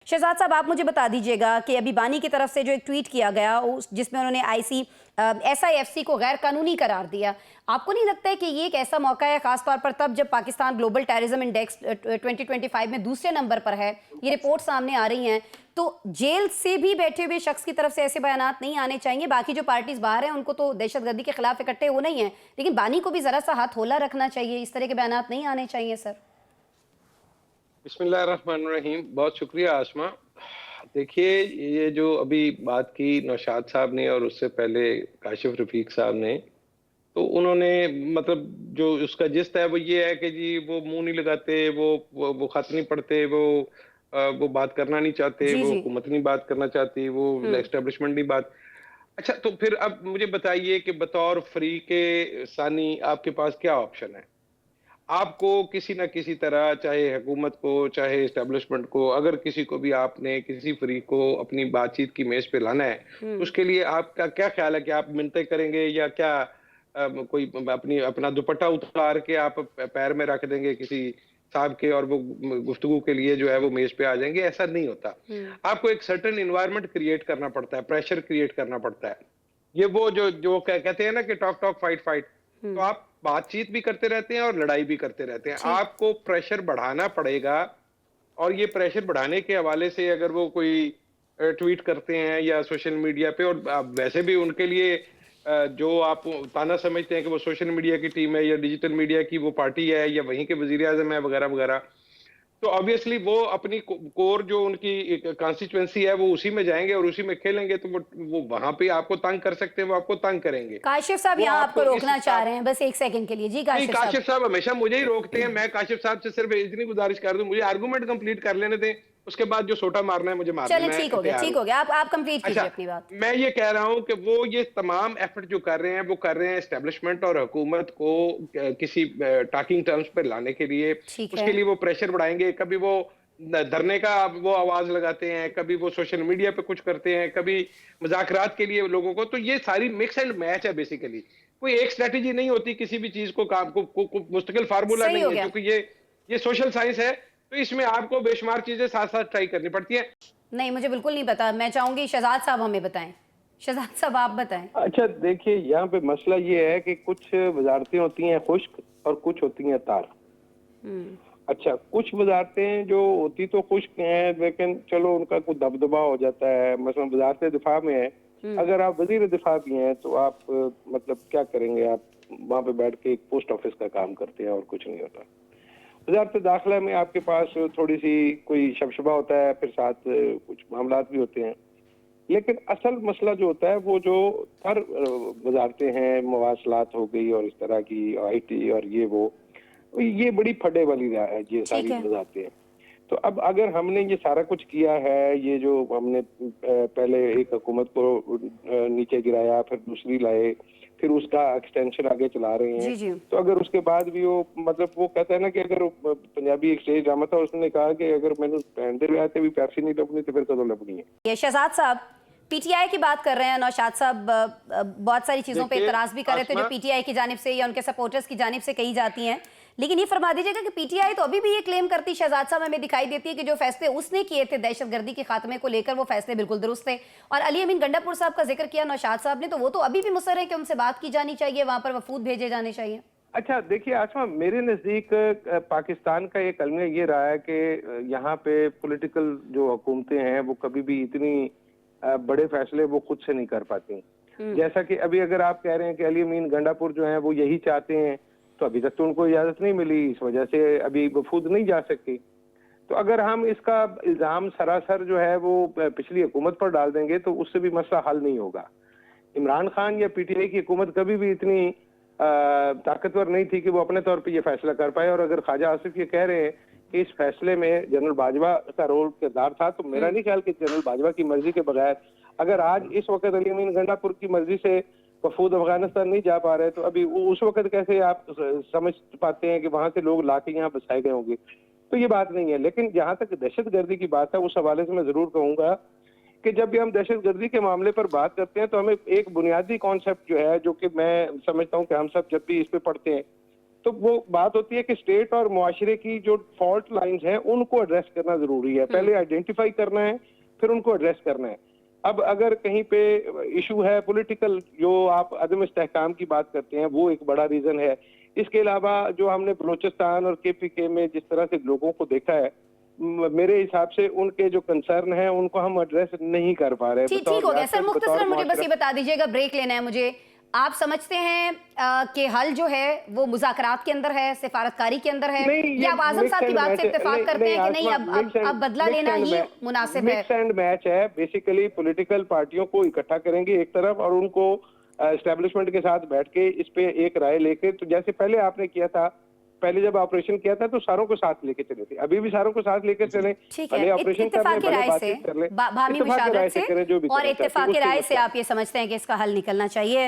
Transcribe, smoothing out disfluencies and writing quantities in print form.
शहजाद साहब, आप मुझे बता दीजिएगा कि अभी बानी की तरफ से जो एक ट्वीट किया गया जिसमें उन्होंने SIFC को गैर कानूनी करार दिया, आपको नहीं लगता है कि ये एक ऐसा मौका है, खासतौर पर तब जब पाकिस्तान ग्लोबल टेररिज्म इंडेक्स 2025 में दूसरे नंबर पर है, ये रिपोर्ट सामने आ रही हैं, तो जेल से भी बैठे हुए शख्स की तरफ से ऐसे बयानात नहीं आने चाहिए। बाकी जो पार्टीज बाहर हैं उनको तो दहशतगर्दी के खिलाफ इकट्ठे होना ही है, लेकिन बानी को भी जरा सा हाथ होला रखना चाहिए, इस तरह के बयानात नहीं आने चाहिए सर। बिस्मिल्लाहिर्रहमानिर्रहीम। बहुत शुक्रिया आसमा। देखिए, ये जो अभी बात की नौशाद साहब ने और उससे पहले काशिफ रफीक साहब ने, तो उन्होंने मतलब जो उसका जिस्त है वो ये है कि जी वो मुंह नहीं लगाते, वो खत नहीं पढ़ते, वो बात करना नहीं चाहते, जी वो जी। हुकूमत नहीं बात करना चाहती, वो एस्टेब्लिशमेंट नहीं बात। अच्छा, तो फिर अब मुझे बताइए कि बतौर फ्री के सानी आपके पास क्या ऑप्शन है? आपको किसी ना किसी तरह, चाहे हुकूमत को चाहे एस्टेब्लिशमेंट को, अगर किसी को भी आपने किसी फ्रीक को अपनी बातचीत की मेज पे लाना है, तो उसके लिए आपका क्या ख्याल है कि आप मिन्नतें करेंगे या क्या कोई अपना दुपट्टा उतार के आप पैर में रख देंगे किसी साहब के और वो गुफ्तगू के लिए जो है वो मेज पे आ जाएंगे? ऐसा नहीं होता। आपको एक सर्टेन इन्वायरमेंट क्रिएट करना पड़ता है, प्रेशर क्रिएट करना पड़ता है। ये वो जो जो कहते हैं ना कि टॉक टॉक फाइट फाइट, तो आप बातचीत भी करते रहते हैं और लड़ाई भी करते रहते हैं। ठीक। आपको प्रेशर बढ़ाना पड़ेगा, और ये प्रेशर बढ़ाने के हवाले से अगर वो कोई ट्वीट करते हैं या सोशल मीडिया पे, और वैसे भी उनके लिए जो आप ताना समझते हैं कि वो सोशल मीडिया की टीम है या डिजिटल मीडिया की वो पार्टी है या वहीं के वजीर आजम है वगैरह वगैरह, तो ऑब्वियसली वो अपनी कोर जो उनकी कॉन्स्टिट्यूएंसी है वो उसी में जाएंगे और उसी में खेलेंगे, तो वो वहां पे आपको तंग कर सकते हैं, वो आपको तंग करेंगे। काशिफ साहब वो यहाँ आपको आपको इस रोकना चाह आप रहे हैं, बस एक सेकंड के लिए। जी नहीं, काशिफ साहब। काशिफ साहब हमेशा मुझे ही रोकते हैं। मैं काशिफ साहब से सिर्फ इतनी गुजारिश कर दूं, मुझे आर्गुमेंट कंप्लीट कर लेने दें, उसके बाद जो सोटा मारना है मुझे मार लें, चलें, ठीक मैं हो गया, तैयार ठीक हूं। हो गया, आप कंप्लीट अच्छा, कीजिए अपनी बात। मैं ये कह रहा हूं कि वो ये तमाम एफर्ट जो कर रहे हैं वो कर रहे हैं एस्टेब्लिशमेंट और हुकूमत को किसी टॉकिंग टर्म्स पर लाने के लिए। ठीक है। उसके लिए वो प्रेशर बढ़ाएंगे, कभी वो धरने का वो आवाज लगाते हैं, कभी वो सोशल मीडिया पे कुछ करते हैं, कभी मुज़ाकरात के लिए लोगों को, तो ये सारी मिक्स एंड मैच है बेसिकली। कोई एक स्ट्रेटेजी नहीं होती किसी भी चीज को, काम को मुस्तकिल फार्मूला सही नहीं हो है, गया। क्योंकि ये सोशल साइंस है, तो इसमें आपको बेशुमार चीजें साथ साथ ट्राई करनी पड़ती हैं। नहीं, मुझे बिल्कुल नहीं पता, मैं चाहूंगी शहजाद साहब हमें बताएं। शहजाद साहब आप बताएं। अच्छा, देखिए, यहाँ पे मसला ये है कि कुछ वजारतें होती हैं खुश्क और कुछ होती हैं तार। अच्छा, कुछ वजारतें जो होती तो खुश्क हैं, लेकिन चलो उनका कुछ दबदबा हो जाता है। मसलन वजारत दिफा में है, अगर आप वजीर दिफा भी हैं तो आप मतलब क्या करेंगे? आप वहाँ पे बैठ के एक पोस्ट ऑफिस का काम करते हैं और कुछ नहीं होता। वजारत दाखिला में आपके पास थोड़ी सी कोई शबशबा होता है, फिर साथ कुछ मामलात भी होते हैं, लेकिन असल मसला जो होता है वो जो हर वजारतें हैं, मवासलात हो गई और इस तरह की IT और ये बड़ी फटे वाली है, ये ठीक सारी है। वजारतें हैं। तो अब अगर हमने ये सारा कुछ किया है, ये जो हमने पहले एक हुकूमत को नीचे गिराया, फिर दूसरी लाए, फिर उसका एक्सटेंशन आगे चला रहे हैं, जी जी। तो अगर उसके बाद भी वो मतलब वो कहता है ना कि अगर पंजाबी एक स्टेज ड्रामा था, उसने कहा कि अगर मैंने पहनते हुए आते भी पैसे नहीं लबनी तो फिर कदों लबनी है। ये शहजाद साहब PTI की बात कर रहे हैं, नौशाद साहब बहुत सारी चीज़ों पे देखिए इतराज़ भी कर रहे थे जो आसमा, PTI की जानिब से या उनके सपोर्टर्स की जानिब से कही जाती हैं, लेकिन ये फरमा दीजिएगा कि PTI तो अभी भी ये क्लेम करती, शहजाद साहब, हमें दिखाई देती है कि जो फैसले उसने किए थे दहशतगर्दी के खात्मे को लेकर, वो फैसले बिल्कुल दुरुस्त थे। और अली अमीन गंडापुर साहब का जिक्र किया नौशाद साहब ने, तो वो तो अभी भी मुसर है कि उनसे बात की जानी चाहिए, वहां पर वफूद भेजे जाने चाहिए। अच्छा, देखिए आसमा, मेरे नज़दीक पाकिस्तान का एक अलमिया ये रहा है कि यहाँ पे पॉलिटिकल जो हुकूमतें हैं वो कभी भी इतनी बड़े फैसले वो खुद से नहीं कर पाती। जैसा कि अभी अगर आप कह रहे हैं कि अली अमीन गंडापुर जो है वो यही चाहते हैं, तो अभी तक तो उनको इजाज़त नहीं मिली, इस वजह से अभी वफूद नहीं जा सकती। तो अगर हम इसका इल्ज़ाम सरासर जो है वो पिछली हुकूमत पर डाल देंगे तो उससे भी मसला हल नहीं होगा। इमरान खान या PTI की हुकूमत कभी भी इतनी ताकतवर नहीं थी कि वो अपने तौर पे ये फैसला कर पाए। और अगर ख्वाजा आसिफ ये कह रहे हैं कि इस फैसले में जनरल बाजवा का रोल किरदार था, तो मेरा नहीं ख्याल कि जनरल बाजवा की मर्जी के बगैर अगर आज इस वक्त अली अमीन गंडापुर की मर्जी से वफूद अफगानिस्तान नहीं जा पा रहे, तो अभी उस वक्त कैसे आप समझ पाते हैं कि वहां से लोग लाके यहाँ बसाए गए होंगे? तो ये बात नहीं है। लेकिन जहां तक दहशतगर्दी की बात है, उस हवाले से मैं जरूर कहूंगा कि जब भी हम दहशतगर्दी के मामले पर बात करते हैं तो हमें एक बुनियादी कॉन्सेप्ट जो है, जो कि मैं समझता हूं कि हम सब जब भी इस पे पढ़ते हैं तो वो बात होती है कि स्टेट और मुआशरे की जो फॉल्ट लाइंस हैं उनको एड्रेस करना जरूरी है। पहले आइडेंटिफाई करना है, फिर उनको एड्रेस करना है। अब अगर कहीं पे इशू है पॉलिटिकल, जो आप अदम इस्तेहकाम की बात करते हैं, वो एक बड़ा रीजन है। इसके अलावा जो हमने बलूचिस्तान और KPK में जिस तरह से लोगों को देखा है, मेरे हिसाब से उनके जो कंसर्न है उनको हम एड्रेस नहीं कर पा रहे। ठीक हो गया सर, मुख्तसरन मुझे बस ये बता दीजिएगा, ब्रेक लेना है मुझे। आप समझते हैं कि हल जो है वो मुज़ाकरात के अंदर है, सिफारतकारी के अंदर है, या आप आजम साहब की बात से इत्तेफाक करते हैं कि नहीं अब बदला लेना ही मुनासिब है? मिक्स एंड मैच है। बेसिकली पॉलिटिकल पार्टियों को इकट्ठा करेंगे एक तरफ और उनको एस्टेब्लिशमेंट के साथ बैठ के इस पे एक राय लेके, तो जैसे पहले आपने किया था, पहले जब ऑपरेशन किया था तो सारों को साथ लेके चले थे, अभी भी सारों को साथ लेके चले। पहले ऑपरेशन इत्तेफाकी राय से, बामी मुशावरत से और इत्तेफाकी राय से आप ये समझते हैं कि इसका हल निकलना चाहिए।